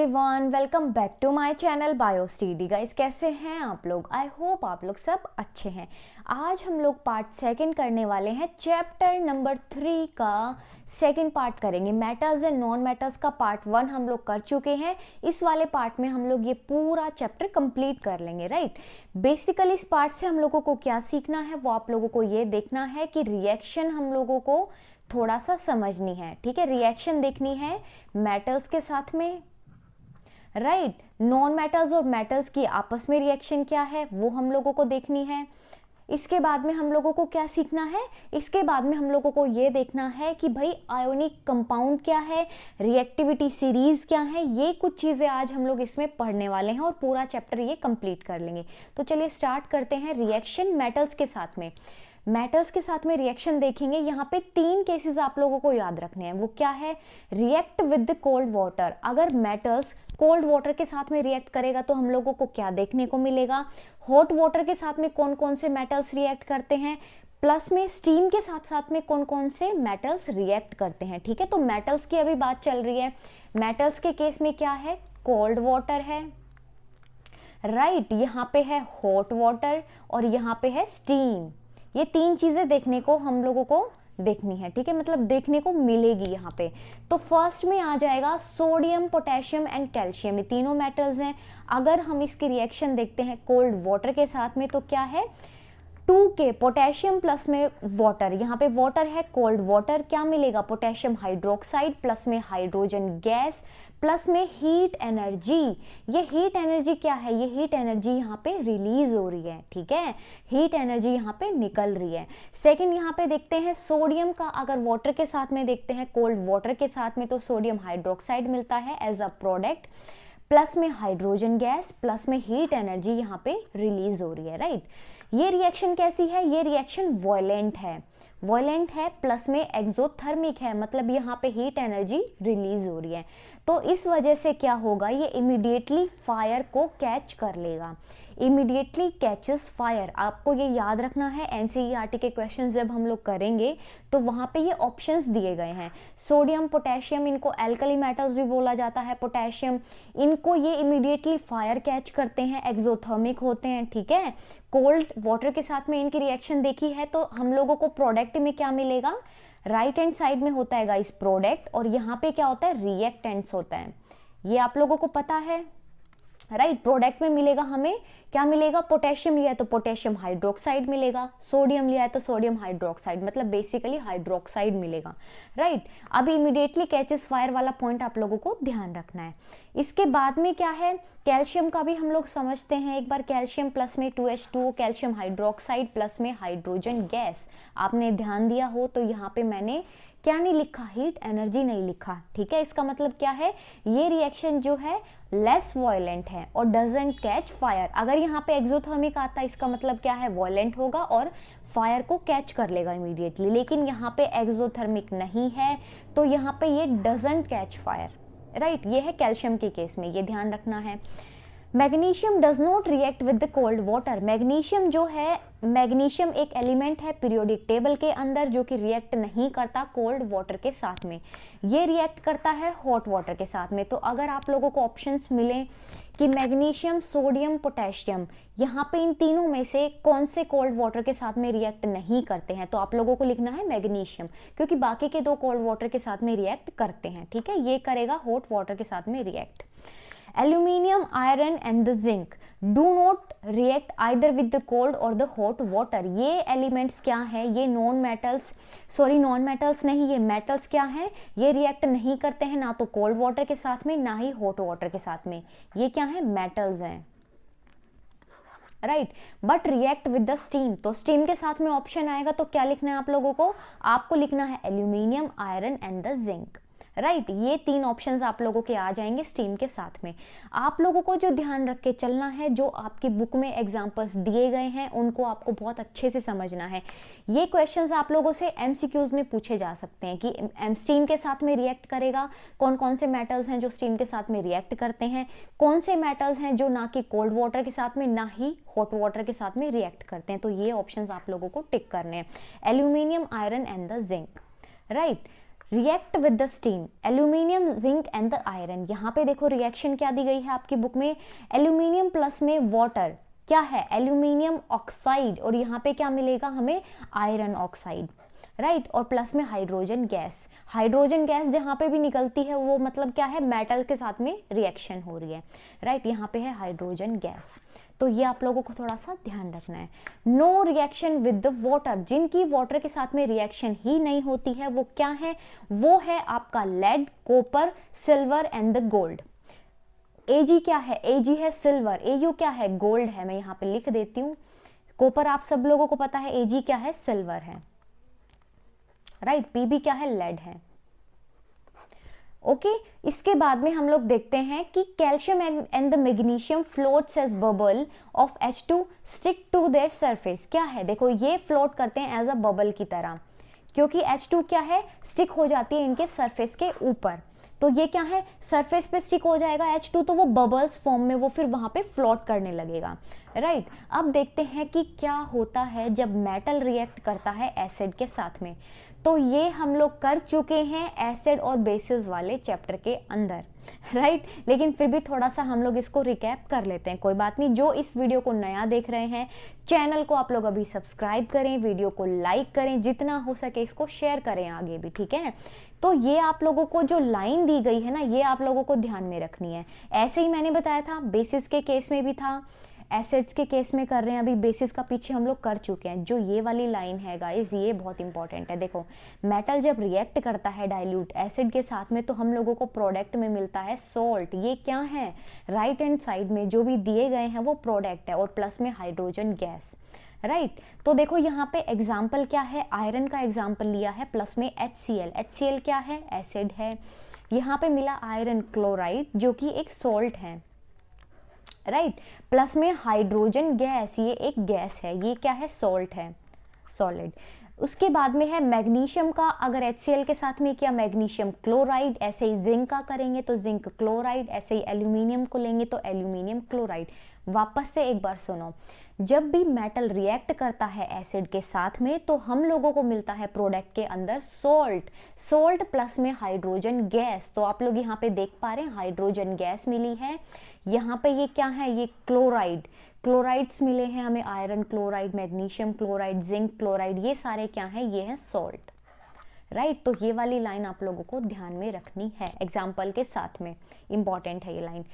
Everyone, welcome back to my channel Biostudy. Guys, कैसे हैं आप लोग? आई होप आप लोग सब अच्छे हैं। आज हम लोग पार्ट सेकंड करने वाले हैं। चैप्टर नंबर 3 का सेकंड पार्ट करेंगे। मैटर्स एंड नॉन मैटर्स का पार्ट 1 हम लोग कर चुके हैं। इस वाले पार्ट में हम लोग ये पूरा चैप्टर कंप्लीट कर लेंगे, राइट। बेसिकली इस पार्ट से हम लोगों को क्या सीखना है वो आप लोगों को ये देखना है कि रिएक्शन हम लोगों को थोड़ा सा समझनी है, ठीक है। रिएक्शन देखनी है मैटर्स के साथ में, राइट। नॉन मैटर्स और मैटर्स की आपस में रिएक्शन क्या है वो हम लोगों को देखनी है। इसके बाद में हम लोगों को क्या सीखना है? इसके बाद में हम लोगों को ये देखना है कि भाई आयोनिक कंपाउंड क्या है, रिएक्टिविटी सीरीज क्या है। ये कुछ चीज़ें आज हम लोग इसमें पढ़ने वाले हैं और पूरा चैप्टर ये कंप्लीट कर लेंगे। तो चलिए स्टार्ट करते हैं। रिएक्शन मेटल्स के साथ में, मेटल्स के साथ में रिएक्शन देखेंगे। यहाँ पे 3 केसेस आप लोगों को याद रखने हैं। वो क्या है? React with cold water. अगर मेटल्स कोल्ड वाटर के साथ में रिएक्ट करेगा तो हम लोगों को क्या देखने को मिलेगा? हॉट वाटर के साथ में कौन कौन से मेटल्स रिएक्ट करते हैं, प्लस में स्टीम के साथ साथ में कौन कौन से मेटल्स रिएक्ट करते हैं, ठीक है। तो मेटल्स की अभी बात चल रही है। मेटल्स के केस में क्या है? कोल्ड वाटर है, राइट। यहाँ पे है हॉट वाटर और यहाँ पे है स्टीम। ये 3 चीजें देखने को हम लोगों को देखनी है, ठीक है, मतलब देखने को मिलेगी यहाँ पे। तो फर्स्ट में आ जाएगा सोडियम, पोटेशियम एंड कैल्शियम। ये तीनों मेटल्स हैं। अगर हम इसकी रिएक्शन देखते हैं कोल्ड वाटर के साथ में तो क्या है? 2K पोटेशियम प्लस में वाटर, यहाँ पे वाटर है कोल्ड वाटर, क्या मिलेगा? पोटेशियम हाइड्रोक्साइड प्लस में हाइड्रोजन गैस प्लस में हीट एनर्जी। ये हीट एनर्जी क्या है? ये हीट एनर्जी यहाँ पे रिलीज हो रही है, ठीक है, हीट एनर्जी यहाँ पे निकल रही है। सेकंड यहाँ पे देखते हैं सोडियम का, अगर वाटर के साथ में देखते हैं कोल्ड वाटर के साथ में तो सोडियम हाइड्रोक्साइड मिलता है एज अ प्रोडक्ट, प्लस में हाइड्रोजन गैस प्लस में हीट एनर्जी यहाँ पे रिलीज हो रही है, राइट। ये रिएक्शन कैसी है? ये रिएक्शन वॉयलेंट है, वॉयलेंट है, प्लस में एक्सोथर्मिक है, मतलब यहाँ पे हीट एनर्जी रिलीज हो रही है। तो इस वजह से क्या होगा? ये इमीडिएटली फायर को कैच कर लेगा, इमीडिएटली कैचेस फायर। आपको ये याद रखना है, एनसीईआरटी के क्वेश्चन जब हम लोग करेंगे तो वहाँ पे ये ऑप्शंस दिए गए हैं। सोडियम, पोटेशियम, इनको एल्कली मेटल्स भी बोला जाता है। पोटेशियम, इनको ये इमीडिएटली फायर कैच करते हैं, एक्सोथर्मिक होते हैं, ठीक है। कोल्ड वाटर के साथ में इनकी रिएक्शन देखी है तो हम लोगों को प्रोडक्ट में क्या मिलेगा? राइट हैंड साइड में होता है गाइस प्रोडक्ट, और यहाँ पे क्या होता है? रिएक्टेंट्स होता है। ये आप लोगों को पता है, राइट। प्रोडक्ट में मिलेगा हमें क्या मिलेगा? पोटेशियम लिया है तो पोटेशियम हाइड्रोक्साइड मिलेगा, सोडियम लिया है तो सोडियम हाइड्रोक्साइड, मतलब बेसिकली हाइड्रोक्साइड मिलेगा, राइट। अब इमीडिएटली कैचेस फायर वाला पॉइंट आप लोगों को ध्यान रखना है। इसके बाद में क्या है? कैल्शियम का भी हम लोग समझते हैं एक बार। कैल्शियम प्लस में 2H2O, कैल्शियम हाइड्रोक्साइड प्लस में हाइड्रोजन गैस। आपने ध्यान दिया हो तो यहाँ पे मैंने क्या नहीं लिखा? हीट एनर्जी नहीं लिखा, ठीक है। इसका मतलब क्या है? ये रिएक्शन जो है लेस वॉयलेंट है और डजंट कैच फायर। अगर यहाँ पे एक्सोथर्मिक आता है इसका मतलब क्या है? वॉयलेंट होगा और फायर को कैच कर लेगा इमीडिएटली, लेकिन यहाँ पे एक्सोथर्मिक नहीं है तो यहाँ पे ये डजंट कैच फायर, राइट। ये है कैल्शियम के केस में, ये ध्यान रखना है। Magnesium does not react with the cold water. Magnesium जो है, मैग्नीशियम एक एलिमेंट है पीरियोडिक टेबल के अंदर जो कि रिएक्ट नहीं करता कोल्ड वाटर के साथ में, ये रिएक्ट करता है हॉट वाटर के साथ में। तो अगर आप लोगों को ऑप्शंस मिले कि मैग्नीशियम, सोडियम, पोटेशियम, यहाँ पे इन तीनों में से कौन से कोल्ड वाटर के साथ में रिएक्ट नहीं करते हैं, तो आप लोगों को लिखना है मैग्नीशियम, क्योंकि बाकी के 2 कोल्ड वाटर के साथ में रिएक्ट करते हैं, ठीक है। ये करेगा हॉट वाटर के साथ में react. Aluminium, iron and the zinc do not react either with the cold or the hot water। ये एलिमेंट्स क्या है? ये नॉन मेटल्स नहीं, ये मेटल्स क्या है? ये रिएक्ट नहीं करते हैं ना तो कोल्ड वाटर के साथ में ना ही हॉट वाटर के साथ में। ये क्या है? मेटल्स हैं, right. But react with the steam, तो स्टीम के साथ में ऑप्शन आएगा तो क्या लिखना है आप लोगों को? आपको लिखना है aluminium, iron and the zinc, right. ये 3 ऑप्शंस आप लोगों के आ जाएंगे स्टीम के साथ में। आप लोगों को जो ध्यान रख के चलना है, जो आपकी बुक में एग्जांपल्स दिए गए हैं उनको आपको बहुत अच्छे से समझना है। ये क्वेश्चंस आप लोगों से एमसीक्यूज में पूछे जा सकते हैं कि स्टीम के साथ में रिएक्ट करेगा, कौन कौन से मेटल्स हैं जो स्टीम के साथ में रिएक्ट करते हैं, कौन से मेटल्स हैं जो ना कि कोल्ड वाटर के साथ में ना ही हॉट वाटर के साथ में रिएक्ट करते हैं। तो ये ऑप्शंस आप लोगों को टिक करने हैं, aluminium, iron and the zinc, right. React with the steam, aluminium zinc and the iron. यहाँ पे देखो रिएक्शन क्या दी गई है आपकी बुक में, एल्यूमिनियम प्लस में वाटर, क्या है एल्यूमिनियम ऑक्साइड, और यहाँ पे क्या मिलेगा हमें आयरन ऑक्साइड, राइट और प्लस में हाइड्रोजन गैस। हाइड्रोजन गैस जहाँ पे भी निकलती है वो मतलब क्या है, मेटल के साथ में रिएक्शन हो रही है, राइट यहाँ पे है हाइड्रोजन गैस। तो ये आप लोगों को थोड़ा सा ध्यान रखना है। No reaction with the water, जिनकी वाटर के साथ में रिएक्शन ही नहीं होती है वो क्या है, वो है आपका lead, copper, silver and the gold. Ag क्या है, Ag है सिल्वर, Au क्या है गोल्ड है, मैं यहाँ पे लिख देती हूँ। कॉपर आप सब लोगों को पता है, Ag क्या है सिल्वर है, राइट Pb क्या है लेड है। ओके इसके बाद में हम लोग देखते हैं कि calcium and the magnesium floats as bubble of H2 stick to their surface. क्या है देखो ये फ्लोट करते हैं एज अ बबल की तरह, क्योंकि H2 क्या है स्टिक हो जाती है इनके सरफेस के ऊपर, तो ये क्या है सरफेस पे स्टिक हो जाएगा H2, तो वो बबल्स फॉर्म में वो फिर वहां पे फ्लोट करने लगेगा, राइट। अब देखते हैं कि क्या होता है जब मेटल रिएक्ट करता है एसिड के साथ में। तो ये हम लोग कर चुके हैं एसिड और बेसिस वाले चैप्टर के अंदर, राइट लेकिन फिर भी थोड़ा सा हम लोग इसको रिकैप कर लेते हैं, कोई बात नहीं। जो इस वीडियो को नया देख रहे हैं, चैनल को आप लोग अभी सब्सक्राइब करें, वीडियो को लाइक करें, जितना हो सके इसको शेयर करें आगे भी, ठीक है। तो ये आप लोगों को जो लाइन दी गई है ना, ये आप लोगों को ध्यान में रखनी है। ऐसे ही मैंने बताया था बेसिस के केस में भी था, एसिड्स के केस में कर रहे हैं, अभी बेसिस का पीछे हम लोग कर चुके हैं। जो ये वाली लाइन है गाइस ये बहुत इंपॉर्टेंट है। देखो मेटल जब रिएक्ट करता है डाइल्यूट एसिड के साथ में, तो हम लोगों को प्रोडक्ट में मिलता है सॉल्ट। ये क्या है राइट हैंड साइड में जो भी दिए गए हैं वो प्रोडक्ट है, और प्लस में हाइड्रोजन गैस, राइट तो देखो यहाँ पे एग्जाम्पल क्या है, आयरन का एग्जाम्पल लिया है, प्लस में HCl। HCl क्या है एसिड है, यहाँ पे मिला आयरन क्लोराइड जो कि एक सॉल्ट है, राइट प्लस में हाइड्रोजन गैस, ये एक गैस है, ये क्या है सॉल्ट है सॉलिड। उसके बाद में है मैग्नीशियम का, अगर HCl के साथ में किया मैग्नीशियम क्लोराइड, ऐसे ही जिंक का करेंगे तो जिंक क्लोराइड, ऐसे ही एल्यूमिनियम को लेंगे तो एल्यूमिनियम क्लोराइड। वापस से एक बार सुनो, जब भी मेटल रिएक्ट करता है एसिड के साथ में तो हम लोगों को मिलता है प्रोडक्ट के अंदर सॉल्ट, सॉल्ट प्लस में हाइड्रोजन गैस। तो आप लोग यहाँ पे देख पा रहे हैं हाइड्रोजन गैस मिली है, यहाँ पे ये क्या है ये क्लोराइड, क्लोराइड्स मिले हैं हमें, iron chloride, magnesium chloride, zinc chloride, ये सारे क्या है ये है सॉल्ट, राइट तो ये वाली लाइन आप लोगों को ध्यान में रखनी है एग्जाम्पल के साथ में, इंपॉर्टेंट है ये line.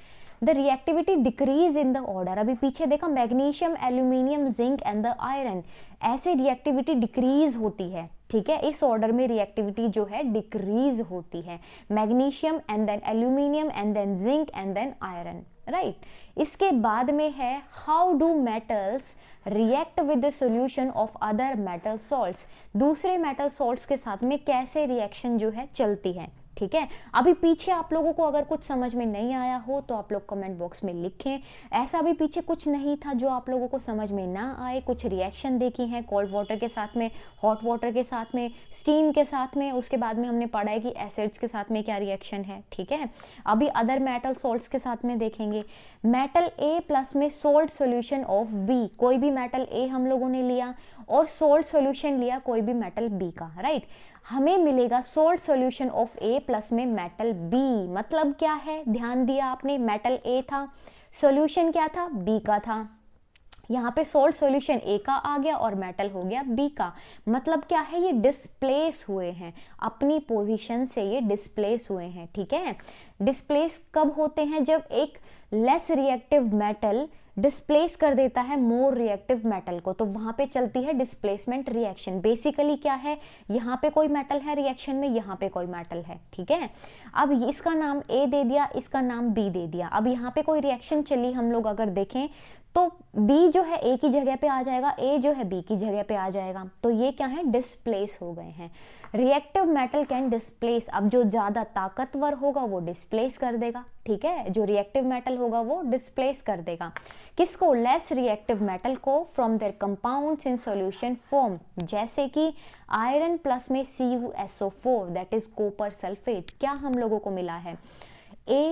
The reactivity decrease in the order, अभी पीछे देखा magnesium, aluminium, zinc and the iron, ऐसे रिएक्टिविटी डिक्रीज होती है, ठीक है इस ऑर्डर में रिएक्टिविटी जो है डिक्रीज होती है, magnesium and then aluminium and then zinc and then iron, right इसके बाद में है how do metals react with the solution of other metal salts, दूसरे मेटल सॉल्ट्स के साथ में कैसे रिएक्शन जो है चलती है, ठीक है। अभी पीछे आप लोगों को अगर कुछ समझ में नहीं आया हो तो आप लोग कमेंट बॉक्स में लिखें, ऐसा भी पीछे कुछ नहीं था जो आप लोगों को समझ में ना आए, कुछ रिएक्शन देखी है कोल्ड वाटर के साथ में, हॉट वाटर के साथ में, स्टीम के साथ में, उसके बाद में हमने पढ़ा है कि एसिड्स के साथ में क्या रिएक्शन है, ठीक है। अभी अदर मेटल सॉल्ट्स के साथ में देखेंगे, मेटल A प्लस में सोल्ट सोल्यूशन ऑफ B, कोई भी मेटल A हम लोगों ने लिया और सोल्ट सोल्यूशन लिया कोई भी मेटल B का, राइट हमें मिलेगा salt solution of A plus में मेटल B। मतलब क्या है ध्यान दिया आपने, मेटल A था, सॉल्यूशन क्या था B का था, यहाँ पे सोल्ट सॉल्यूशन A का आ गया और मेटल हो गया B का। मतलब क्या है ये डिस्प्लेस हुए हैं, अपनी पोजीशन से ये डिस्प्लेस हुए हैं, ठीक है। डिस्प्लेस कब होते हैं, जब एक लेस रिएक्टिव मेटल डिस्प्लेस कर देता है मोर रिएक्टिव मेटल को, तो वहां पे चलती है डिस्प्लेसमेंट रिएक्शन। बेसिकली क्या है, यहाँ पे कोई मेटल है रिएक्शन में, यहाँ पे कोई मेटल है, ठीक है। अब इसका नाम A दे दिया, इसका नाम B दे दिया, अब यहाँ पे कोई रिएक्शन चली हम लोग अगर देखें तो B जो है A की जगह पे आ जाएगा, A जो है B की जगह पे आ जाएगा, तो ये क्या है डिस्प्लेस हो गए हैं। रिएक्टिव मेटल कैन डिस्प्लेस, अब जो ज्यादा ताकतवर होगा वो डिस्प्लेस कर देगा, ठीक है, जो रिएक्टिव मेटल होगा वो डिस्प्लेस कर देगा किसको, लेस रिएक्टिव मेटल को, from there compounds in solution form, जैसे कि आयरन प्लस में CuSO4 that is copper sulphate. क्या हम लोगों को मिला है A,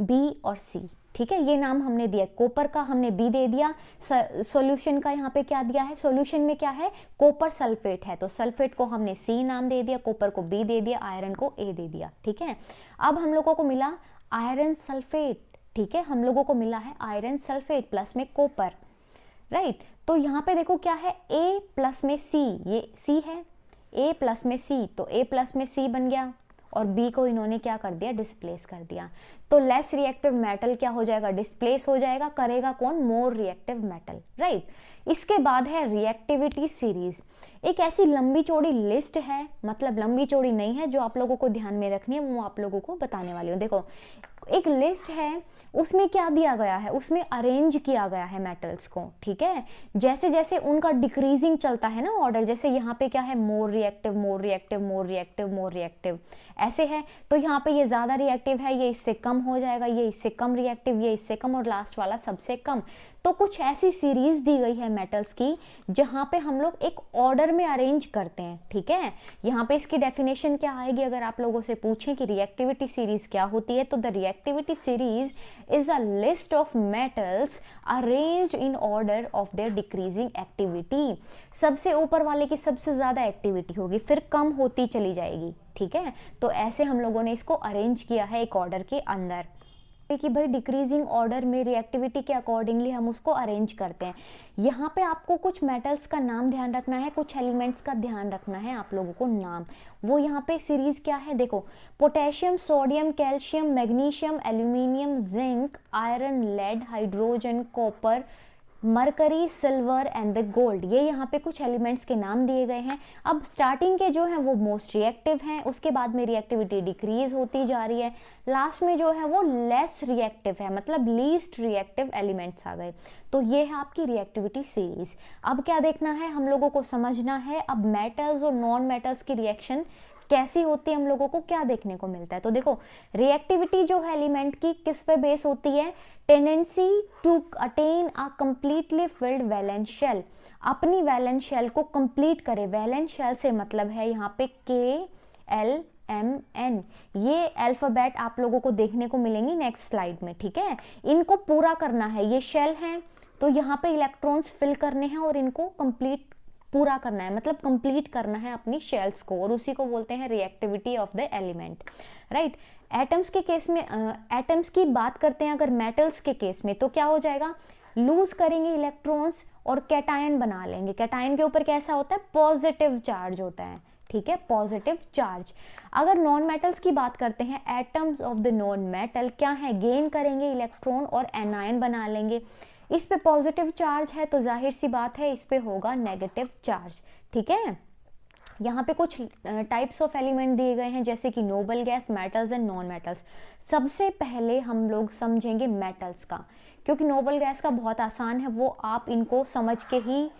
B और C, ठीक है, ये नाम हमने दिया। कॉपर का हमने बी दे दिया, सॉल्यूशन का यहाँ पे क्या दिया है, सॉल्यूशन में क्या है, कॉपर सल्फेट है, तो सल्फेट को हमने सी नाम दे दिया, कॉपर को बी दे दिया, आयरन को ए दे दिया। ठीक है, अब हम लोगों को मिला आयरन सल्फेट। ठीक है, हम लोगों को मिला है आयरन सल्फेट प्लस में कॉपर, राइट। तो यहाँ पे देखो क्या है, ए प्लस में सी, ये सी है, ए प्लस में सी, तो ए प्लस में सी बन गया, और बी को इन्होंने क्या कर दिया, डिस्प्लेस कर दिया। तो लेस रिएक्टिव मेटल क्या हो जाएगा, डिस्प्लेस हो जाएगा, करेगा कौन, मोर रिएक्टिव मेटल, राइट। इसके बाद है रिएक्टिविटी सीरीज। एक ऐसी लंबी चौड़ी लिस्ट है, मतलब लंबी चौड़ी नहीं है, जो आप लोगों को ध्यान में रखनी है, वो आप लोगों को बताने वाली हूँ। देखो एक लिस्ट है, उसमें क्या दिया गया है, उसमें अरेंज किया गया है मेटल्स को। ठीक है, जैसे जैसे उनका डिक्रीजिंग चलता है ना ऑर्डर, जैसे यहाँ पे क्या है, more reactive, more reactive, more reactive, more reactive, ऐसे है। तो यहाँ पे ये ज्यादा रिएक्टिव है, ये इससे कम हो जाएगा, ये इससे कम रिएक्टिव, ये इससे कम, और लास्ट वाला सबसे कम। तो कुछ ऐसी सीरीज दी गई है मेटल्स की, जहाँ पे हम लोग एक ऑर्डर में अरेंज करते हैं। ठीक है, यहाँ पे इसकी डेफिनेशन क्या आएगी, अगर आप लोगों से पूछें कि रिएक्टिविटी सीरीज क्या होती है, तो the reactivity series is a list of metals arranged in order of their decreasing activity. सबसे ऊपर वाले की सबसे ज्यादा एक्टिविटी होगी, फिर कम होती चली जाएगी। ठीक है, तो ऐसे हम लोगों ने इसको अरेंज किया है एक ऑर्डर के अंदर, कि भाई डिक्रीजिंग ऑर्डर में रिएक्टिविटी के अकॉर्डिंगली हम उसको अरेंज करते हैं। यहाँ पे आपको कुछ मेटल्स का नाम ध्यान रखना है, कुछ एलिमेंट्स का ध्यान रखना है आप लोगों को नाम। वो यहाँ पे सीरीज क्या है, देखो potassium, sodium, calcium, magnesium, aluminium, zinc, iron, lead, hydrogen, copper, mercury, silver and the gold, ये यहाँ पे कुछ एलिमेंट्स के नाम दिए गए हैं। अब स्टार्टिंग के जो है वो मोस्ट रिएक्टिव हैं, उसके बाद में रिएक्टिविटी डिक्रीज होती जा रही है, लास्ट में जो है वो लेस रिएक्टिव है, मतलब लीस्ट रिएक्टिव एलिमेंट्स आ गए। तो ये है आपकी रिएक्टिविटी सीरीज। अब क्या देखना है, हम लोगों को समझना है अब मेटल्स और नॉन मेटल्स की रिएक्शन कैसी होती है, हम लोगों को क्या देखने को मिलता है। तो देखो रिएक्टिविटी जो है एलिमेंट की किस पे बेस होती है, tendency to attain a completely filled valence shell, अपनी वैलेंस शेल को कंप्लीट करे। वैलेंस शेल से मतलब है यहाँ पे KLMN, ये अल्फाबेट आप लोगों को देखने को मिलेंगी नेक्स्ट स्लाइड में। ठीक है, इनको पूरा करना है, ये शेल है तो यहाँ पे इलेक्ट्रॉन्स फिल करने हैं और इनको कंप्लीट पूरा करना है, मतलब कंप्लीट करना है अपनी शेल्स को, और उसी को बोलते हैं reactivity of the element, right. Atoms के केस में, एटम्स की बात करते हैं अगर मेटल्स के केस में, तो क्या हो जाएगा, लूज करेंगे इलेक्ट्रॉन्स और कैटायन बना लेंगे। कैटायन के ऊपर कैसा होता है, पॉजिटिव चार्ज होता है। ठीक है, पॉजिटिव चार्ज। अगर नॉन मेटल्स की बात करते हैं, atoms of the non metal क्या है, गेन करेंगे इलेक्ट्रॉन और एनायन बना लेंगे। इस पे पॉजिटिव चार्ज है तो जाहिर सी बात है इस पे होगा नेगेटिव चार्ज। ठीक है, यहाँ पे कुछ टाइप्स ऑफ एलिमेंट दिए गए हैं, जैसे कि noble gas, metals and non metals. सबसे पहले हम लोग समझेंगे मेटल्स का, क्योंकि नोबल गैस का बहुत आसान है, वो आप इनको समझ के ही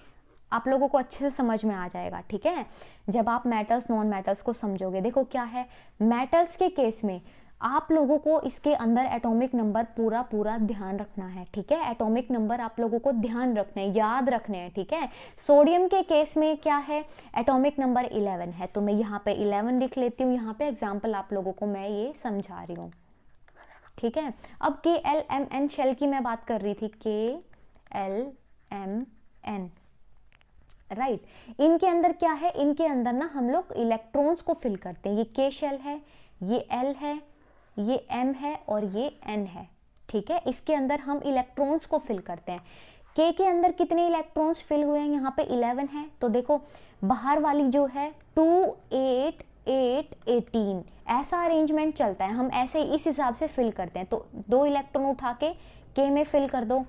आप लोगों को अच्छे से समझ में आ जाएगा। ठीक है, जब आप मेटल्स नॉन मेटल्स को समझोगे। देखो क्या है, मेटल्स के केस में आप लोगों को इसके अंदर एटॉमिक नंबर पूरा ध्यान रखना है। ठीक है, एटॉमिक नंबर आप लोगों को ध्यान रखने हैं, याद रखने हैं। ठीक है, सोडियम के केस में क्या है, एटॉमिक नंबर 11 है, तो मैं यहाँ पे 11 लिख लेती हूँ। यहाँ पे एग्जाम्पल आप लोगों को मैं ये समझा रही हूँ। ठीक है, अब KLMN शेल की मैं बात कर रही थी, KLMN, राइट। इनके अंदर क्या है, इनके अंदर ना हम लोग इलेक्ट्रॉन्स को फिल करते हैं। ये K शेल है, ये L है, ये M है और ये N है। ठीक है, इसके अंदर हम इलेक्ट्रॉन्स को फिल करते हैं। K के अंदर कितने इलेक्ट्रॉन्स फिल हुए हैं, यहाँ पे 11 है, तो देखो बाहर वाली जो है 2 8 8 18, ऐसा अरेंजमेंट चलता है, हम ऐसे इस हिसाब से फिल करते हैं। तो 2 इलेक्ट्रॉन उठा के K में फिल कर दो,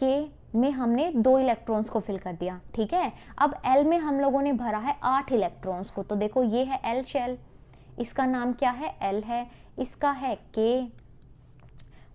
K में हमने 2 इलेक्ट्रॉन्स को फिल कर दिया। ठीक है, अब L में हम लोगों ने भरा है 8 इलेक्ट्रॉन्स को, तो देखो ये है L शेल, इसका नाम क्या है, L है, इसका है K,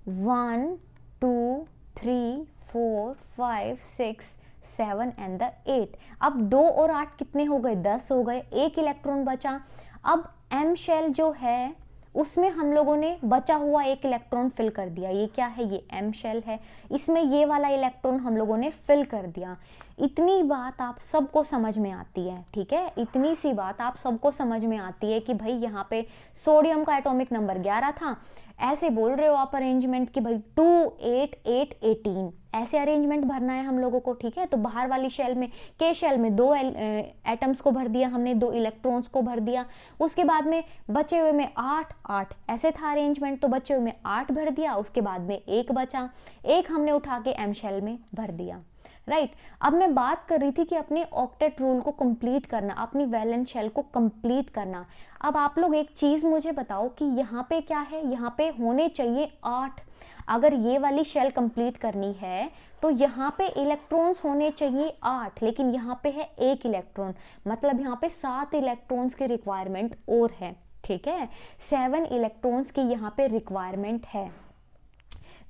1 2 3 4 5 6 7 एंड द 8। अब 2 और 8 कितने हो गए, 10 हो गए, 1 इलेक्ट्रॉन बचा। अब M शेल जो है उसमें हम लोगों ने बचा हुआ 1 इलेक्ट्रॉन फिल कर दिया। ये क्या है, ये M शेल है, इसमें ये वाला इलेक्ट्रॉन हम लोगों ने फिल कर दिया। इतनी बात आप सबको समझ में आती है, ठीक है, इतनी सी बात आप सबको समझ में आती है कि भाई यहाँ पे सोडियम का एटॉमिक नंबर 11 था, ऐसे बोल रहे हो आप अरेंजमेंट कि भाई 2 8 8 18 ऐसे अरेंजमेंट भरना है हम लोगों को, ठीक है। तो बाहर वाली शेल में, के शेल में 2 एटम्स को भर दिया हमने, 2 इलेक्ट्रॉन्स को भर दिया, उसके बाद में बचे हुए में 8 8 ऐसे था अरेंजमेंट, तो बचे हुए में 8 भर दिया, उसके बाद में 1 बचा, 1 हमने उठा के एम शेल में भर दिया, राइट। अब मैं बात कर रही थी कि अपने ऑक्टेट रूल को कंप्लीट करना, अपनी वैलेंस शेल को कंप्लीट करना। अब आप लोग एक चीज मुझे बताओ कि यहाँ पे क्या है, यहाँ पे होने चाहिए 8। अगर ये वाली शेल कंप्लीट करनी है तो यहाँ पे इलेक्ट्रॉन्स होने चाहिए 8, लेकिन यहाँ पे है 1 इलेक्ट्रॉन, मतलब यहाँ पे 7 इलेक्ट्रॉन्स की रिक्वायरमेंट और है, ठीक है। 7 इलेक्ट्रॉन्स की यहाँ पे रिक्वायरमेंट है।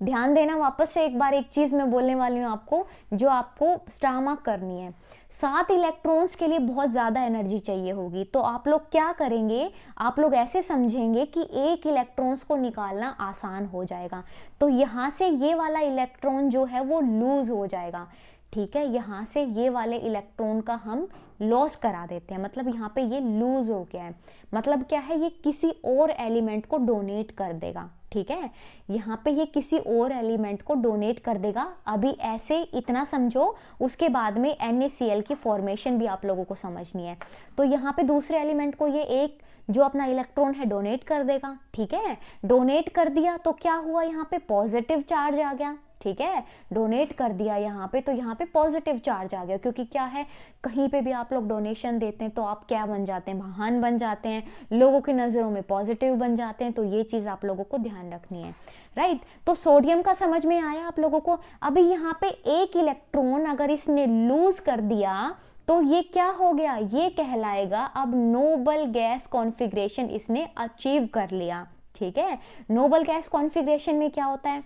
ध्यान देना, वापस से एक बार एक चीज मैं बोलने वाली हूँ आपको, जो आपको स्टार मार्क करनी है। 7 इलेक्ट्रॉन्स के लिए बहुत ज्यादा एनर्जी चाहिए होगी, तो आप लोग क्या करेंगे, आप लोग ऐसे समझेंगे कि 1 इलेक्ट्रॉन्स को निकालना आसान हो जाएगा, तो यहाँ से ये वाला इलेक्ट्रॉन जो है वो लूज हो जाएगा, ठीक है। यहाँ से ये वाले इलेक्ट्रॉन का हम लॉस करा देते हैं, मतलब यहाँ पे ये लूज हो गया है, मतलब क्या है, ये किसी और एलिमेंट को डोनेट कर देगा, ठीक है। यहाँ पे ये किसी और एलिमेंट को डोनेट कर देगा। अभी ऐसे इतना समझो, उसके बाद में NaCl की फॉर्मेशन भी आप लोगों को समझनी है। तो यहाँ पे दूसरे एलिमेंट को ये एक जो अपना इलेक्ट्रॉन है डोनेट कर देगा, ठीक है। डोनेट कर दिया तो क्या हुआ, यहाँ पे पॉजिटिव चार्ज आ गया, ठीक है। डोनेट कर दिया यहाँ पे, तो यहाँ पे पॉजिटिव चार्ज आ गया, क्योंकि क्या है, कहीं पे भी आप लोग डोनेशन देते हैं तो आप क्या बन जाते हैं, महान बन जाते हैं, लोगों की नज़रों में पॉजिटिव बन जाते हैं, तो ये चीज़ आप लोगों को ध्यान रखनी है, राइट। तो सोडियम का समझ में आया आप लोगों को। अभी यहाँ पे 1 इलेक्ट्रॉन अगर इसने लूज कर दिया तो ये क्या हो गया, ये कहलाएगा अब नोबल गैस कॉन्फ़िगरेशन इसने अचीव कर लिया, ठीक है। नोबल गैस कॉन्फ़िगरेशन में क्या होता है,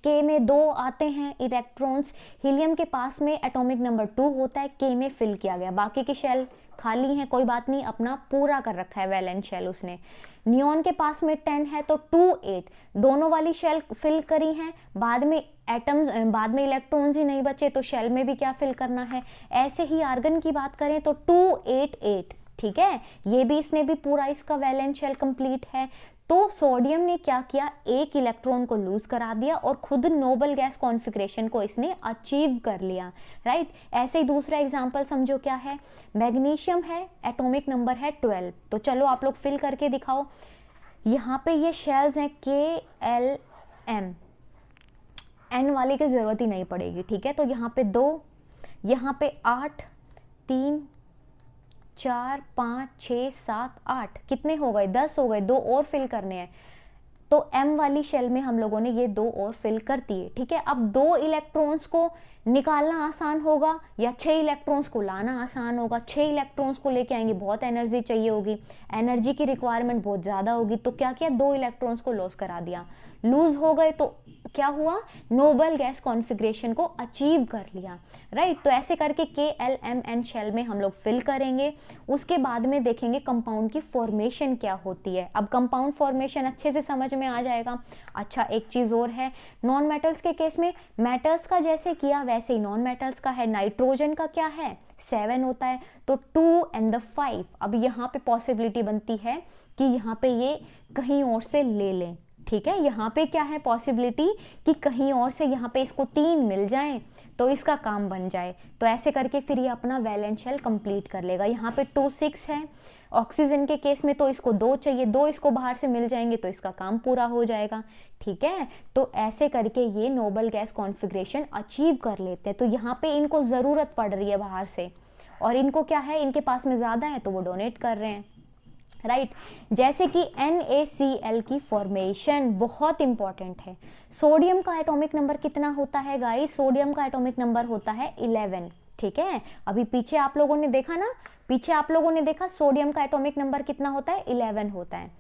के में 2 आते हैं इलेक्ट्रॉन्स, हीलियम के पास में एटॉमिक नंबर 2 होता है, के में फिल किया गया, बाकी की शेल खाली है, कोई बात नहीं, अपना पूरा कर रखा है वैलेंस शेल उसने। नियॉन के पास में 10 है तो 2 8 दोनों वाली शेल फिल करी हैं, बाद में एटम, बाद में इलेक्ट्रॉन्स ही नहीं बचे तो शेल में भी क्या फिल करना है। ऐसे ही आर्गन की बात करें तो 2 8 8, ठीक है, ये भी इसने भी पूरा इसका वैलेंस शेल कंप्लीट है। तो सोडियम ने क्या किया, 1 इलेक्ट्रॉन को लूज करा दिया और खुद नोबल गैस कॉन्फ़िगरेशन को इसने अचीव कर लिया, राइट। ऐसे ही दूसरा एग्जांपल समझो क्या है, मैग्नीशियम है, एटॉमिक नंबर है 12, तो चलो आप लोग फिल करके दिखाओ। यहाँ पे ये शेल्स हैं KLM, N वाली की जरूरत ही नहीं पड़ेगी, ठीक है। तो यहाँ पे 2, यहाँ पे 8 3 4 5 6 7 8, कितने हो गए, 10 हो गए, 2 और फिल करने हैं। तो M वाली शेल में हम लोगों ने ये 2 और फिल कर दिए, ठीक है। अब 2 इलेक्ट्रॉन्स को निकालना आसान होगा या 6 इलेक्ट्रॉन्स को लाना आसान होगा। 6 इलेक्ट्रॉन्स को लेके आएंगे, बहुत एनर्जी चाहिए होगी, एनर्जी की रिक्वायरमेंट बहुत ज़्यादा होगी, तो क्या किया, 2 इलेक्ट्रॉन्स को लॉस करा दिया, लूज हो गए, तो क्या हुआ, नोबल गैस कॉन्फ़िगरेशन को अचीव कर लिया, राइट। तो ऐसे करके KLMN शेल में हम लोग फिल करेंगे, उसके बाद में देखेंगे कंपाउंड की फॉर्मेशन क्या होती है। अब कंपाउंड फॉर्मेशन अच्छे से समझ में आ जाएगा। अच्छा, एक चीज़ और है, नॉन मेटल्स के केस में मेटल्स का जैसे किया वैसे ही नॉन मेटल्स का है। नाइट्रोजन का क्या है, 7 होता है, तो 2 and 5। अब यहाँ पे पॉसिबिलिटी बनती है कि यहाँ पे ये कहीं और से ले लें, ठीक है। यहाँ पे क्या है पॉसिबिलिटी कि कहीं और से यहाँ पे इसको 3 मिल जाएं तो इसका काम बन जाए, तो ऐसे करके फिर ये अपना वैलेंस शेल कंप्लीट कर लेगा। यहाँ पे 2 6 है, ऑक्सीजन के केस में तो इसको 2 चाहिए, 2 इसको बाहर से मिल जाएंगे तो इसका काम पूरा हो जाएगा, ठीक है। तो ऐसे करके ये नोबल गैस कॉन्फ़िगरेशन अचीव कर लेते हैं। तो यहाँ पे इनको ज़रूरत पड़ रही है बाहर से, और इनको क्या है, इनके पास में ज़्यादा है तो वो डोनेट कर रहे हैं, राइट। जैसे कि NaCl की फॉर्मेशन बहुत इंपॉर्टेंट है। सोडियम का एटॉमिक नंबर कितना होता है गाइस, सोडियम का एटॉमिक नंबर होता है 11, ठीक है। अभी पीछे आप लोगों ने देखा ना, पीछे आप लोगों ने देखा सोडियम का एटॉमिक नंबर कितना होता है, 11 होता है,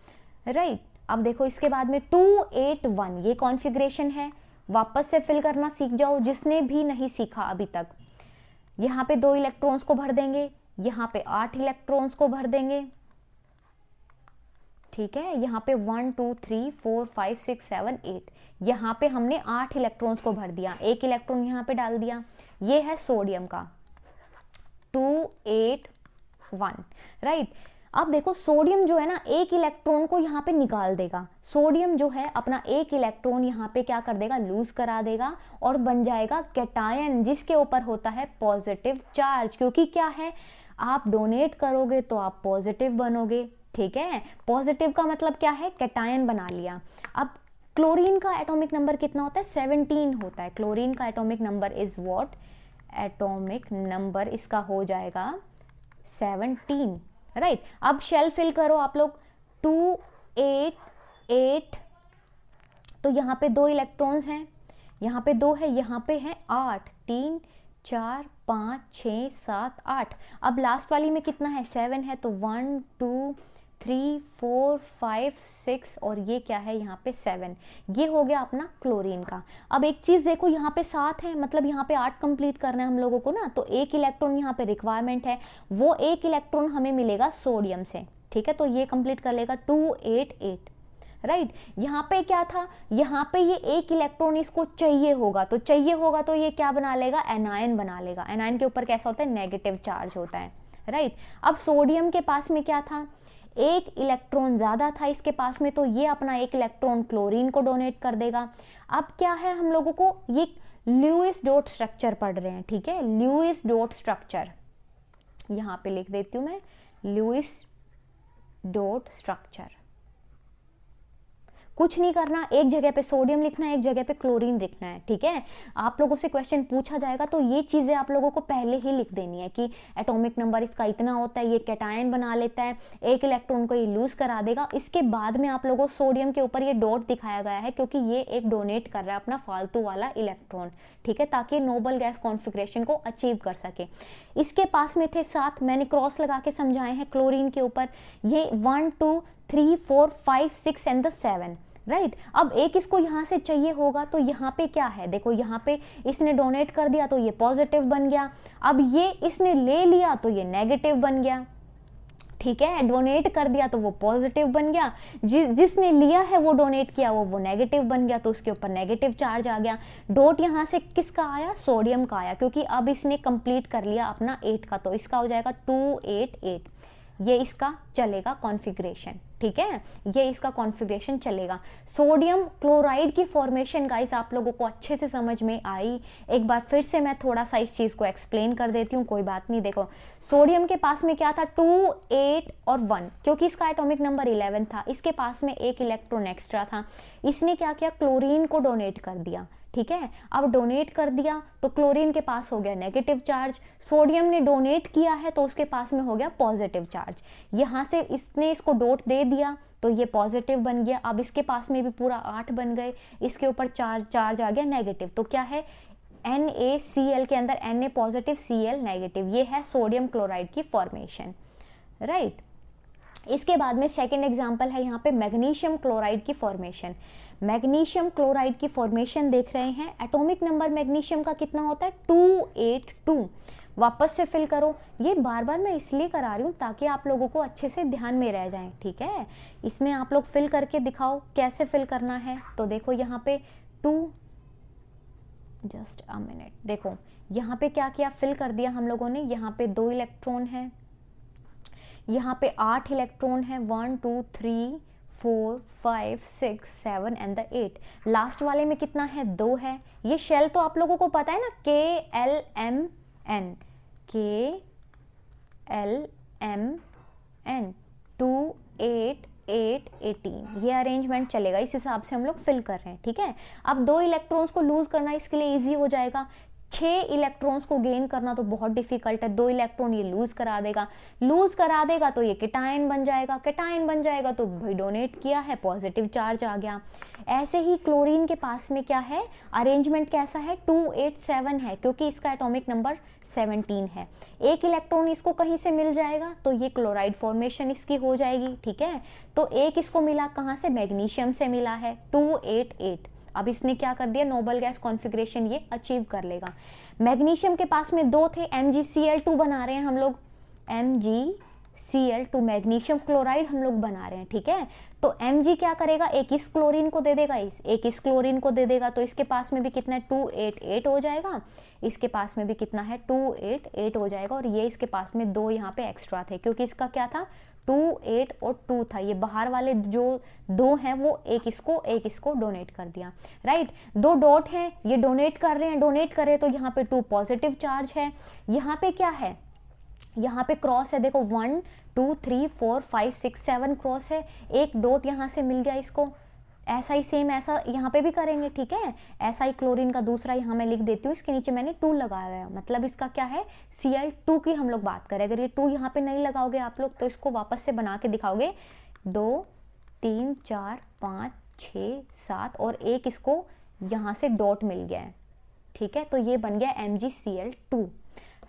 राइट। अब देखो इसके बाद में 281 ये कॉन्फ़िगरेशन है, वापस से फिल करना सीख जाओ जिसने भी नहीं सीखा अभी तक। यहाँ पे 2 इलेक्ट्रॉन्स को भर देंगे, यहाँ पे 8 इलेक्ट्रॉन्स को भर देंगे, ठीक है, यहाँ पे 1 2 3 4 5 6 7 8, यहाँ पे हमने 8 इलेक्ट्रॉन्स को भर दिया, एक इलेक्ट्रॉन यहाँ पे डाल दिया। ये है सोडियम का 2 8 1, राइट। अब देखो सोडियम जो है ना एक इलेक्ट्रॉन को यहाँ पे निकाल देगा, सोडियम जो है अपना एक इलेक्ट्रॉन यहाँ पे क्या कर देगा, लूज करा देगा और बन जाएगा कैटायन, जिसके ऊपर होता है पॉजिटिव चार्ज। क्योंकि क्या है, आप डोनेट करोगे तो आप पॉजिटिव बनोगे, ठीक है। पॉजिटिव का मतलब क्या है, कैटायन बना लिया। अब क्लोरीन का एटॉमिक नंबर कितना होता है, 17 होता है। क्लोरीन का atomic number is what, atomic number इसका हो जाएगा 17, राइट। अब शेल फिल करो आप लोग, 2 8 8, तो यहाँ पे 2 इलेक्ट्रॉन्स हैं, यहाँ पे 2 है, यहाँ पे है 8, 3 4 5 6 7 8। अब लास्ट वाली में कितना है, 7 है, तो 1 2 3 4 5 6 और ये क्या है यहाँ पे 7। ये हो गया अपना क्लोरीन का। अब एक चीज़ देखो, यहाँ पे 7 है, मतलब यहाँ पे 8 कंप्लीट करना है हम लोगों को ना, तो एक इलेक्ट्रॉन यहाँ पे रिक्वायरमेंट है, वो एक इलेक्ट्रॉन हमें मिलेगा सोडियम से, ठीक है। तो ये कंप्लीट कर लेगा 2 8 8, राइट। यहाँ पे क्या था, यहाँ पे ये एक इलेक्ट्रॉन इसको चाहिए होगा, तो ये क्या बना लेगा, एनायन बना लेगा। एनायन के ऊपर कैसा होता है, नेगेटिव चार्ज होता है, राइट। अब सोडियम के पास में क्या था, एक इलेक्ट्रॉन ज्यादा था इसके पास में, तो ये अपना एक इलेक्ट्रॉन क्लोरीन को डोनेट कर देगा। अब क्या है, हम लोगों को ये ल्यूइस डॉट स्ट्रक्चर पढ़ रहे हैं, ठीक है। ल्यूइस डॉट स्ट्रक्चर यहाँ पे लिख देती हूँ मैं, ल्यूइस डॉट स्ट्रक्चर। कुछ नहीं करना, एक जगह पे सोडियम लिखना है, एक जगह पे क्लोरीन लिखना है, ठीक है। आप लोगों से क्वेश्चन पूछा जाएगा तो ये चीजें आप लोगों को पहले ही लिख देनी है कि एटॉमिक नंबर इसका इतना होता है, ये कैटायन बना लेता है, एक इलेक्ट्रॉन को ये लूज करा देगा। इसके बाद में आप लोगों को सोडियम के ऊपर ये डॉट दिखाया गया है क्योंकि ये एक डोनेट कर रहा है अपना फालतू वाला इलेक्ट्रॉन, ठीक है, ताकि नोबल गैस कॉन्फिगरेशन को अचीव कर सके। इसके पास में थे 7, मैंने क्रॉस लगा के समझाए हैं क्लोरीन के ऊपर, ये 1 2 3 4 5 6 एंड द 7, राइट। अब एक इसको यहाँ से चाहिए होगा, तो यहाँ पे क्या है, देखो यहाँ पे इसने डोनेट कर दिया तो ये पॉजिटिव बन गया। अब ये इसने ले लिया तो ये नेगेटिव बन गया, ठीक है। डोनेट कर दिया तो वो पॉजिटिव बन गया, जिसने लिया है वो डोनेट किया वो नेगेटिव बन गया, तो उसके ऊपर नेगेटिव चार्ज आ गया। डॉट यहाँ से किसका आया, सोडियम का आया, क्योंकि अब इसने कंप्लीट कर लिया अपना 8 का, तो इसका हो जाएगा 2 8 8। ये इसका चलेगा कॉन्फ़िगरेशन, ठीक है, ये इसका कॉन्फ़िगरेशन चलेगा। सोडियम क्लोराइड की फॉर्मेशन गाइस आप लोगों को अच्छे से समझ में आई। एक बार फिर से मैं थोड़ा सा इस चीज़ को एक्सप्लेन कर देती हूँ, कोई बात नहीं। देखो सोडियम के पास में क्या था, 2 8 और 1, क्योंकि इसका एटॉमिक नंबर 11 था, इसके पास में एक इलेक्ट्रॉन एक्स्ट्रा था, इसने क्या किया, क्लोरीन को डोनेट कर दिया, ठीक है। अब डोनेट कर दिया तो क्लोरीन के पास हो गया नेगेटिव चार्ज, सोडियम ने डोनेट किया है तो उसके पास में हो गया पॉजिटिव चार्ज। यहाँ से इसने इसको डॉट दे दिया तो ये पॉजिटिव बन गया। अब इसके पास में भी पूरा 8 बन गए, इसके ऊपर चार्ज आ गया नेगेटिव, तो क्या है, NaCl के अंदर Na पॉजिटिव Cl नेगेटिव। ये है सोडियम क्लोराइड की फॉर्मेशन, राइट। इसके बाद में सेकंड एग्जांपल है यहाँ पे मैग्नीशियम क्लोराइड की फॉर्मेशन। मैग्नीशियम क्लोराइड की फॉर्मेशन देख रहे हैं, एटॉमिक नंबर मैग्नीशियम का कितना होता है, 282। वापस से फिल करो, ये बार बार मैं इसलिए करा रही हूँ ताकि आप लोगों को अच्छे से ध्यान में रह जाए, ठीक है। इसमें आप लोग फिल करके दिखाओ कैसे फिल करना है। तो देखो यहाँ पे 2, जस्ट अ मिनट, देखो यहाँ पे क्या किया, फिल कर दिया हम लोगों ने। यहाँ पे 2 इलेक्ट्रॉन है, यहाँ पे 8 इलेक्ट्रॉन है, 1 2 3 4 5 6 7 एंड द 8। लास्ट वाले में कितना है, 2 है। ये शेल तो आप लोगों को पता है ना, KLMN, KLMN 2 8 8 18। ये अरेंजमेंट चलेगा, इस हिसाब से हम लोग फिल कर रहे हैं, ठीक है। अब 2 इलेक्ट्रॉन्स को लूज करना इसके लिए इजी हो जाएगा, 6 इलेक्ट्रॉन्स को गेन करना तो बहुत डिफिकल्ट है। 2 इलेक्ट्रॉन ये लूज करा देगा तो ये कैटायन बन जाएगा तो भाई डोनेट किया है, पॉजिटिव चार्ज आ गया। ऐसे ही क्लोरीन के पास में क्या है, अरेंजमेंट कैसा है, 287 है, क्योंकि इसका एटॉमिक नंबर 17 है। एक इलेक्ट्रॉन इसको कहीं से मिल जाएगा तो ये क्लोराइड फॉर्मेशन इसकी हो जाएगी, ठीक है। तो एक इसको मिला कहाँ से, मैग्नीशियम से मिला है, 288। अब इसने क्या कर दिया, नोबल गैस कॉन्फ़िगरेशन ये अचीव कर लेगा। मैग्नीशियम के पास में 2 थे, MgCl2 बना रहे हैं हम लोग, MgCl2 Cl2 मैग्नीशियम क्लोराइड हम लोग बना रहे हैं, ठीक है। तो Mg क्या करेगा, एक इस क्लोरीन को दे देगा, एक इस क्लोरीन को दे देगा, तो इसके पास में भी कितना है 288 हो जाएगा, इसके पास में भी कितना है 288 हो जाएगा, और ये इसके पास में 2 यहाँ पे एक्स्ट्रा थे क्योंकि इसका क्या था 28 और 2 था, ये बाहर वाले जो 2 हैं वो एक इसको डोनेट कर दिया, राइट। 2 डॉट हैं, ये डोनेट कर रहे हैं, तो यहाँ पे 2 पॉजिटिव चार्ज है, यहाँ पे क्या है, यहाँ पे क्रॉस है, देखो 1 2 3 4 5 6 7 क्रॉस है, एक डॉट यहाँ से मिल गया इसको, ऐसा ही सेम ऐसा यहाँ पे भी करेंगे, ठीक है। ऐसा ही क्लोरीन का दूसरा यहाँ मैं लिख देती हूँ, इसके नीचे मैंने 2 लगाया हुआ है, मतलब इसका क्या है Cl2 की हम लोग बात करें। अगर ये 2 यहाँ पे नहीं लगाओगे आप लोग तो इसको वापस से बना के दिखाओगे, 2 3 4 5 6 7 और एक इसको यहाँ से डॉट मिल गया है, ठीक है। तो ये बन गया MgCl2,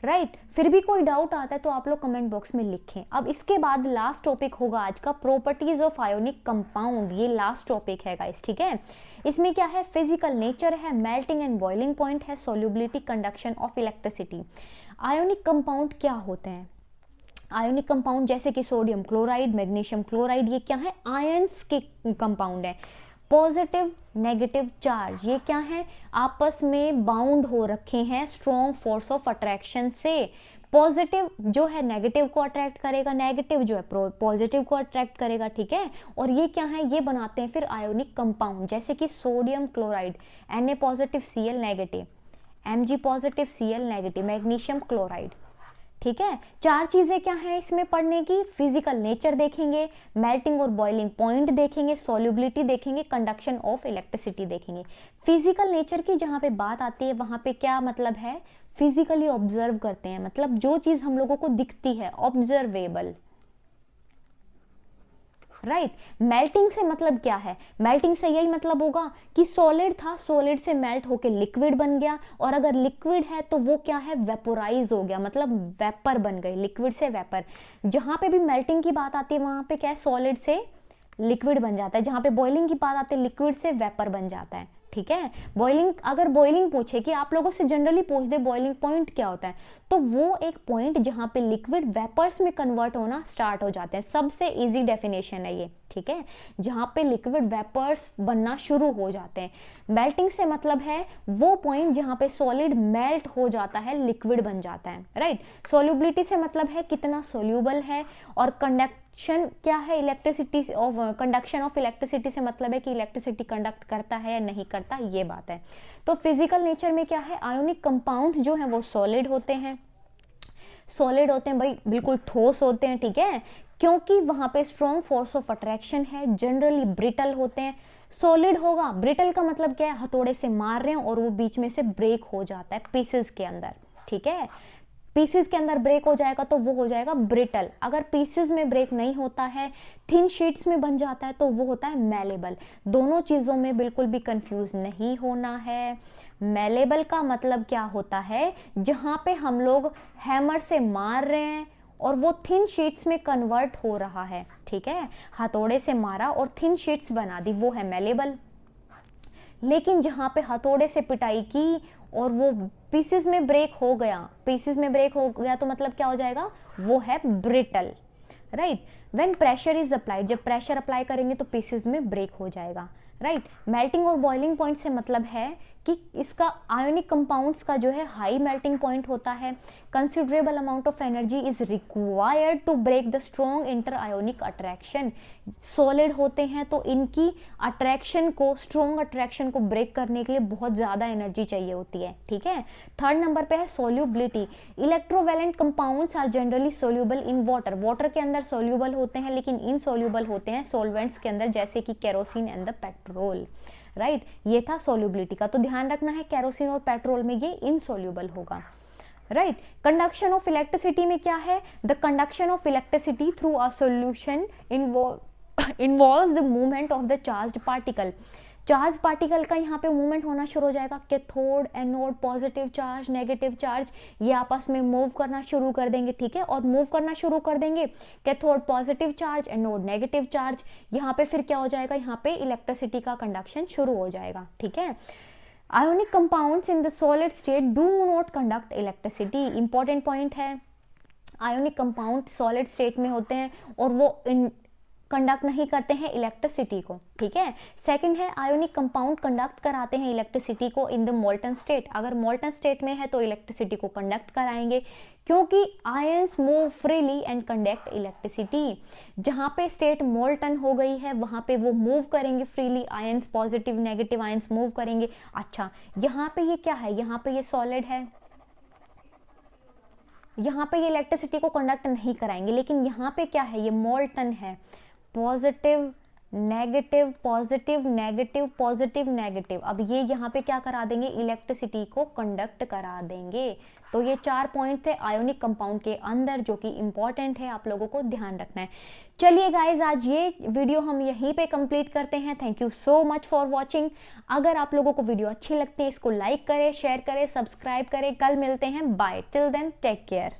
राइट। फिर भी कोई डाउट आता है तो आप लोग कमेंट बॉक्स में लिखें। अब इसके बाद लास्ट टॉपिक होगा आज का, प्रॉपर्टीज ऑफ आयोनिक कंपाउंड, ये लास्ट टॉपिक है गाइस, ठीक है। इसमें क्या है, फिजिकल नेचर है, मेल्टिंग एंड बॉइलिंग पॉइंट है, solubility, conduction of electricity. Ionic compound क्या होते हैं, आयोनिक कंपाउंड जैसे कि सोडियम क्लोराइड, मैग्नीशियम क्लोराइड, ये क्या है, आयंस के कंपाउंड है। पॉजिटिव नेगेटिव चार्ज, ये क्या है, आपस में बाउंड हो रखे हैं स्ट्रॉन्ग फोर्स ऑफ अट्रैक्शन से। पॉजिटिव जो है नेगेटिव को अट्रैक्ट करेगा, नेगेटिव जो है पॉजिटिव को अट्रैक्ट करेगा, ठीक है। और ये क्या है, ये बनाते हैं फिर आयोनिक कंपाउंड, जैसे कि sodium chloride Na positive Cl negative, Mg positive Cl negative, magnesium chloride, ठीक है। 4 चीजें क्या है इसमें पढ़ने की, फिजिकल नेचर देखेंगे, मेल्टिंग और बॉइलिंग पॉइंट देखेंगे, सॉल्युबिलिटी देखेंगे, कंडक्शन ऑफ इलेक्ट्रिसिटी देखेंगे। फिजिकल नेचर की जहाँ पे बात आती है वहाँ पे क्या मतलब है, फिजिकली ऑब्जर्व करते हैं, मतलब जो चीज हम लोगों को दिखती है, ऑब्जर्वेबल, राइट। मेल्टिंग से मतलब क्या है, मेल्टिंग से यही मतलब होगा कि सॉलिड था, सॉलिड से मेल्ट होके लिक्विड बन गया, और अगर लिक्विड है तो वो क्या है, वेपोराइज हो गया, मतलब वेपर बन गई, लिक्विड से वेपर। जहां पे भी मेल्टिंग की बात आती है वहां पे क्या है, सॉलिड से लिक्विड बन जाता है, जहां पे बॉइलिंग की बात आती है लिक्विड से वेपर बन जाता है, ठीक है। बॉइलिंग, अगर बॉइलिंग पूछे कि आप लोगों से जनरली पूछ दे बॉइलिंग पॉइंट क्या होता है, तो वो एक पॉइंट जहां पे लिक्विड वेपर्स में कन्वर्ट होना स्टार्ट हो जाते हैं, सबसे इजी डेफिनेशन है ये, ठीक है, जहां पे लिक्विड वेपर्स बनना शुरू हो जाते हैं। मेल्टिंग से मतलब है वो पॉइंट जहां पे सॉलिड मेल्ट हो जाता है, लिक्विड बन जाता है, राइट। सॉल्युबिलिटी से मतलब है कितना सोल्यूबल है, और कंडक्शन क्या है, elasticity of, conduction of electricity से मतलब है कि इलेक्ट्रिसिटी कंडक्ट करता है या नहीं करता, ये बात है। तो फिजिकल नेचर में क्या है, आयोनिक कंपाउंड्स जो हैं वो सॉलिड होते हैं, सॉलिड होते हैं भाई, बिल्कुल ठोस होते हैं, ठीक है, क्योंकि वहां पे स्ट्रॉन्ग फोर्स ऑफ अट्रैक्शन है। जनरली ब्रिटल होते हैं, सॉलिड होगा, ब्रिटल का मतलब क्या है, हथौड़े से मार रहे हैं और वो बीच में से ब्रेक हो जाता है पीसेस के अंदर, ठीक है। पीसेस के अंदर ब्रेक हो जाएगा तो वो हो जाएगा ब्रिटल। अगर पीसेस में ब्रेक नहीं होता है, थिन शीट्स में बन जाता है, तो वो होता है मेलेबल। दोनों चीजों में बिल्कुल भी कंफ्यूज नहीं होना है। मेलेबल का मतलब क्या होता है, जहां पे हम लोग हैमर से मार रहे हैं और वो थिन शीट्स में कन्वर्ट हो रहा है, ठीक है, हथौड़े से मारा और थिन शीट्स बना दी, वो है मेलेबल। लेकिन जहां पे हथौड़े से पिटाई की और वो पीसेस में ब्रेक हो गया, पीसेस में ब्रेक हो गया तो मतलब क्या हो जाएगा, वो है brittle, right. When pressure is applied, जब प्रेशर अप्लाई करेंगे तो पीसेस में ब्रेक हो जाएगा, राइट। मेल्टिंग और बॉइलिंग पॉइंट से मतलब है कि इसका आयोनिक कंपाउंड्स का जो है हाई मेल्टिंग पॉइंट होता है। Considerable amount of energy is required to break the strong inter ionic attraction. Solid होते हैं तो इनकी अट्रैक्शन को, स्ट्रॉन्ग अट्रैक्शन को ब्रेक करने के लिए बहुत ज़्यादा एनर्जी चाहिए होती है, ठीक है। थर्ड नंबर पे है solubility. Electrovalent compounds are generally soluble in water, water के अंदर सोल्यूबल होते हैं लेकिन इनसोल्यूबल होते हैं सॉल्वेंट्स के अंदर, जैसे कि kerosene and the petrol, right. ये था सोल्यूबिलिटी का, तो ध्यान रखना है केरोसिन और पेट्रोल में ये इनसोल्यूबल होगा, राइट। कंडक्शन ऑफ इलेक्ट्रिसिटी में क्या है, the conduction of electricity through a solution involves the movement of the charged particle. Charge particle का यहाँ पे मूवमेंट होना शुरू हो जाएगा, cathode anode, positive charge negative charge, ये आपस में मूव करना शुरू कर देंगे, ठीक है। और मूव करना शुरू कर देंगे, cathode positive charge, anode negative charge, यहाँ पे फिर क्या हो जाएगा, यहाँ पे इलेक्ट्रिसिटी का कंडक्शन शुरू हो जाएगा, ठीक है। Ionic compounds in the solid state do not conduct electricity, important point है। आयोनिक कंपाउंड सॉलिड स्टेट में होते हैं और वो कंडक्ट नहीं करते हैं इलेक्ट्रिसिटी को, ठीक है। सेकंड है आयोनिक कंपाउंड कंडक्ट कराते हैं इलेक्ट्रिसिटी को इन द मोल्टन स्टेट। अगर मोल्टन स्टेट में है तो इलेक्ट्रिसिटी को कंडक्ट कराएंगे, क्योंकि ions move freely and conduct electricity. जहां पे स्टेट मोल्टन हो गई है वहां पे वो मूव करेंगे freely, ions positive negative ions move करेंगे। अच्छा, यहाँ पे ये क्या है, यहाँ पे ये सॉलिड है, यहाँ पे ये इलेक्ट्रिसिटी को कंडक्ट नहीं कराएंगे, लेकिन यहाँ पे क्या है, ये मोल्टन है, positive negative positive negative positive negative. अब ये यहाँ पे क्या करा देंगे, इलेक्ट्रिसिटी को कंडक्ट करा देंगे। तो ये 4 पॉइंट थे आयोनिक कंपाउंड के अंदर जो कि इंपॉर्टेंट है, आप लोगों को ध्यान रखना है। चलिए गाइज, आज ये वीडियो हम यहीं पे कंप्लीट करते हैं। Thank you so much for watching. अगर आप लोगों को वीडियो अच्छी लगती है इसको लाइक करें, शेयर करें, सब्सक्राइब करें। कल मिलते हैं, bye, till then take care.